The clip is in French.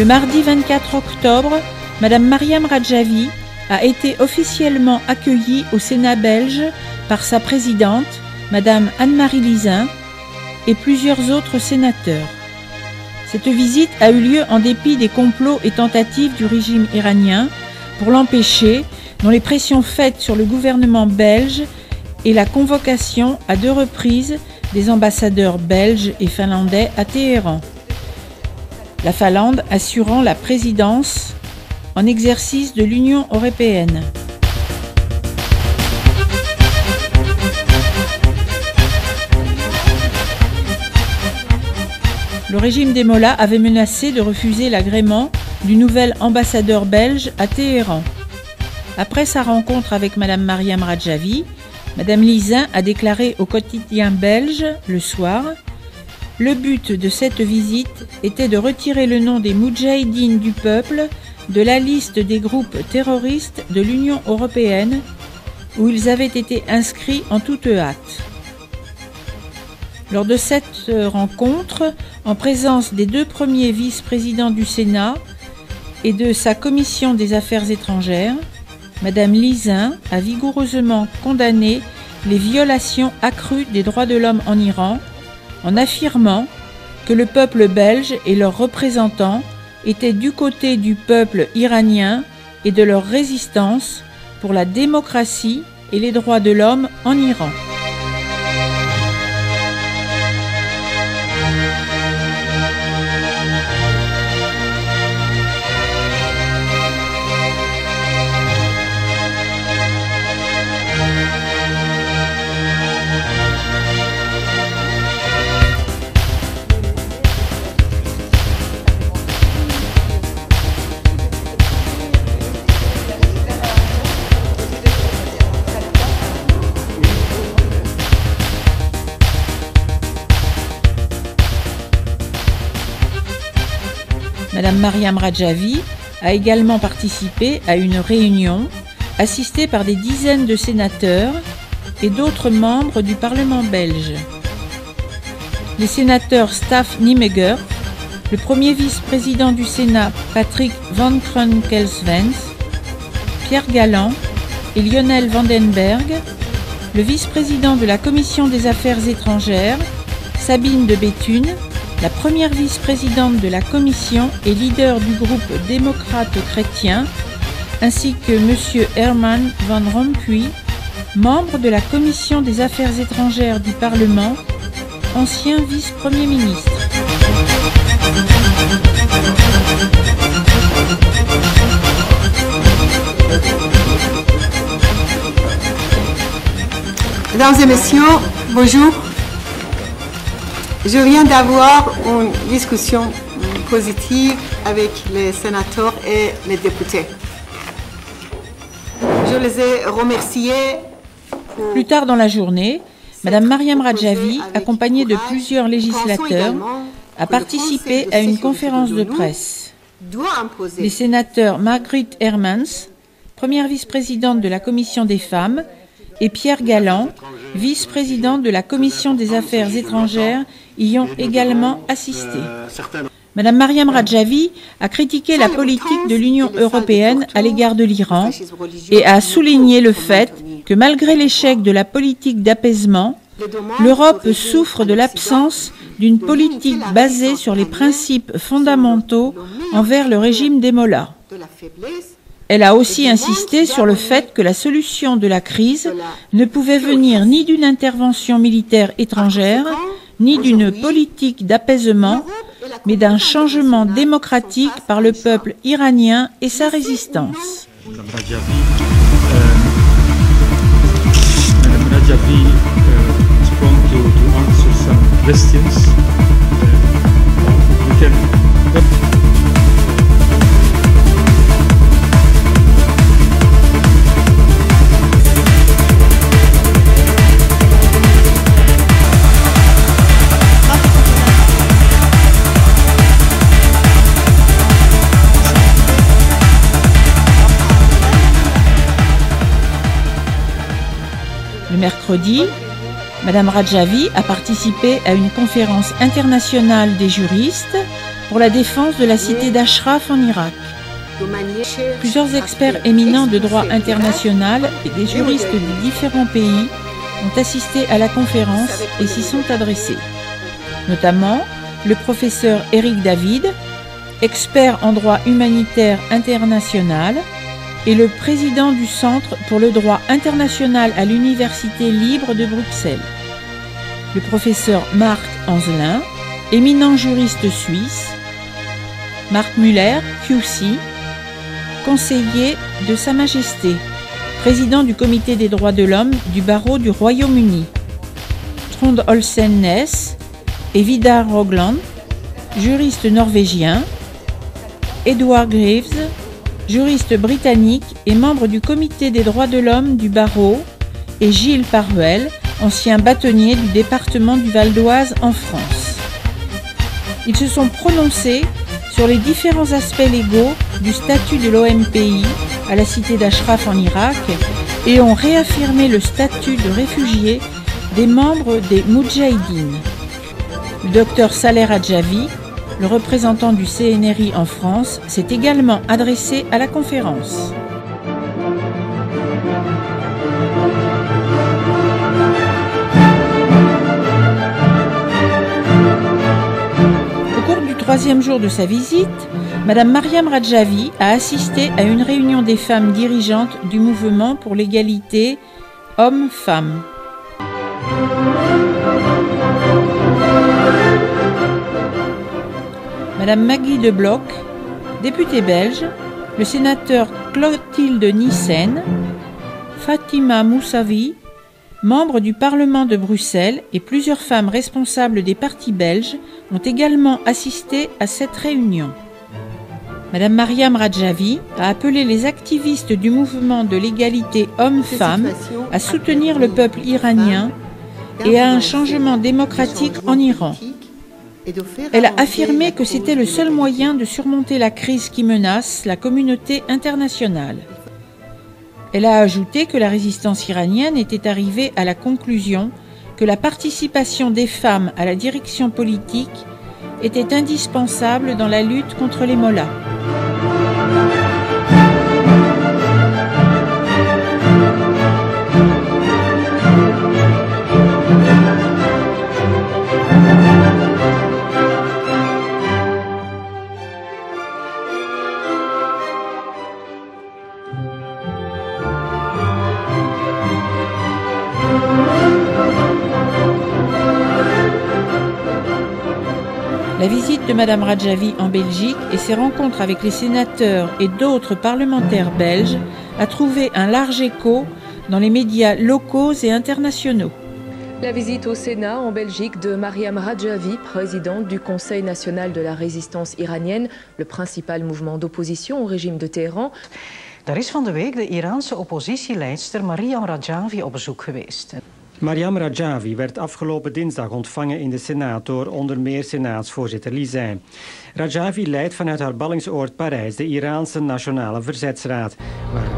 Le mardi 24 octobre, Madame Mariam Radjavi a été officiellement accueillie au Sénat belge par sa présidente, Madame Anne-Marie Lizin, et plusieurs autres sénateurs. Cette visite a eu lieu en dépit des complots et tentatives du régime iranien pour l'empêcher, dont les pressions faites sur le gouvernement belge et la convocation à 2 reprises des ambassadeurs belges et finlandais à Téhéran. La Finlande assurant la présidence en exercice de l'Union européenne. Le régime des Mollahs avait menacé de refuser l'agrément du nouvel ambassadeur belge à Téhéran. Après sa rencontre avec Madame Mariam Radjavi, Madame Lizin a déclaré au quotidien belge le soir: « Le but de cette visite était de retirer le nom des Moudjahidines du peuple de la liste des groupes terroristes de l'Union européenne où ils avaient été inscrits en toute hâte. » Lors de cette rencontre, en présence des 2 premiers vice-présidents du Sénat et de sa commission des affaires étrangères, Madame Lizin a vigoureusement condamné les violations accrues des droits de l'homme en Iran, en affirmant que le peuple belge et leurs représentants étaient du côté du peuple iranien et de leur résistance pour la démocratie et les droits de l'homme en Iran. Madame Mariam Radjavi a également participé à une réunion assistée par des dizaines de sénateurs et d'autres membres du Parlement belge. Les sénateurs Staf Nimmeger, le premier vice-président du Sénat Patrick Van Kroenkels-Wens, Pierre Galland et Lionel Vandenberg, le vice-président de la Commission des Affaires étrangères, Sabine de Bethune, la première vice-présidente de la Commission et leader du groupe démocrate-chrétien, ainsi que M. Herman Van Rompuy, membre de la Commission des Affaires étrangères du Parlement, ancien vice-premier ministre. Mesdames et messieurs, bonjour. Je viens d'avoir une discussion positive avec les sénateurs et les députés. Je les ai remerciés. Plus tard dans la journée, Madame Mariam Radjavi, accompagnée de plusieurs législateurs, a participé à une conférence de presse. Les sénateurs Margriet Hermans, première vice-présidente de la Commission des femmes, et Pierre Galland, vice-président de la Commission des Affaires étrangères, y ont également assisté. Madame Mariam Radjavi a critiqué la politique de l'Union européenne à l'égard de l'Iran et a souligné le fait que malgré l'échec de la politique d'apaisement, l'Europe souffre de l'absence d'une politique basée sur les principes fondamentaux envers le régime des Mollahs. Elle a aussi insisté sur le fait que la solution de la crise ne pouvait venir ni d'une intervention militaire étrangère, ni d'une politique d'apaisement, mais d'un changement démocratique par le peuple iranien et sa résistance. Madame Radjavi is prone to answer some questions. Le mercredi, Madame Radjavi a participé à une conférence internationale des juristes pour la défense de la cité d'Ashraf en Irak. Plusieurs experts éminents de droit international et des juristes de différents pays ont assisté à la conférence et s'y sont adressés. Notamment le professeur Eric David, expert en droit humanitaire international, et le président du Centre pour le droit international à l'Université libre de Bruxelles. Le professeur Marc Anzelin, éminent juriste suisse, Marc Muller, QC, conseiller de Sa Majesté, président du Comité des droits de l'homme du barreau du Royaume-Uni, Trond Olsen Næss et Vidar Rogland, juriste norvégien, Edward Greaves, juriste britannique et membre du Comité des droits de l'homme du barreau, et Gilles Paruel, ancien bâtonnier du département du Val d'Oise en France. Ils se sont prononcés sur les différents aspects légaux du statut de l'OMPI à la cité d'Ashraf en Irak et ont réaffirmé le statut de réfugiés des membres des Moudjahidines. Le docteur Saleh Radjavi, le représentant du CNRI en France, s'est également adressé à la conférence. Au cours du troisième jour de sa visite, Madame Mariam Radjavi a assisté à une réunion des femmes dirigeantes du mouvement pour l'égalité hommes-femmes. Madame Maggie de Bloch, députée belge, le sénateur Clotilde Nyssen, Fatima Moussavi, membre du Parlement de Bruxelles, et plusieurs femmes responsables des partis belges ont également assisté à cette réunion. Madame Mariam Radjavi a appelé les activistes du mouvement de l'égalité hommes-femmes à soutenir le peuple iranien et à un changement démocratique en Iran. Elle a affirmé que c'était le seul moyen de surmonter la crise qui menace la communauté internationale. Elle a ajouté que la résistance iranienne était arrivée à la conclusion que la participation des femmes à la direction politique était indispensable dans la lutte contre les mollahs. La visite de Madame Radjavi en Belgique et ses rencontres avec les sénateurs et d'autres parlementaires belges a trouvé un large écho dans les médias locaux et internationaux. La visite au Sénat en Belgique de Mariam Radjavi, présidente du Conseil national de la résistance iranienne, le principal mouvement d'opposition au régime de Téhéran. Daar is van de week de Iraanse oppositieleidster Mariam Radjavi op bezoek geweest. Mariam Radjavi werd afgelopen dinsdag ontvangen in de Senaat door onder meer Senaatsvoorzitter Lizijn. Radjavi leidt vanuit haar ballingsoord Parijs de Iraanse Nationale Verzetsraad, waar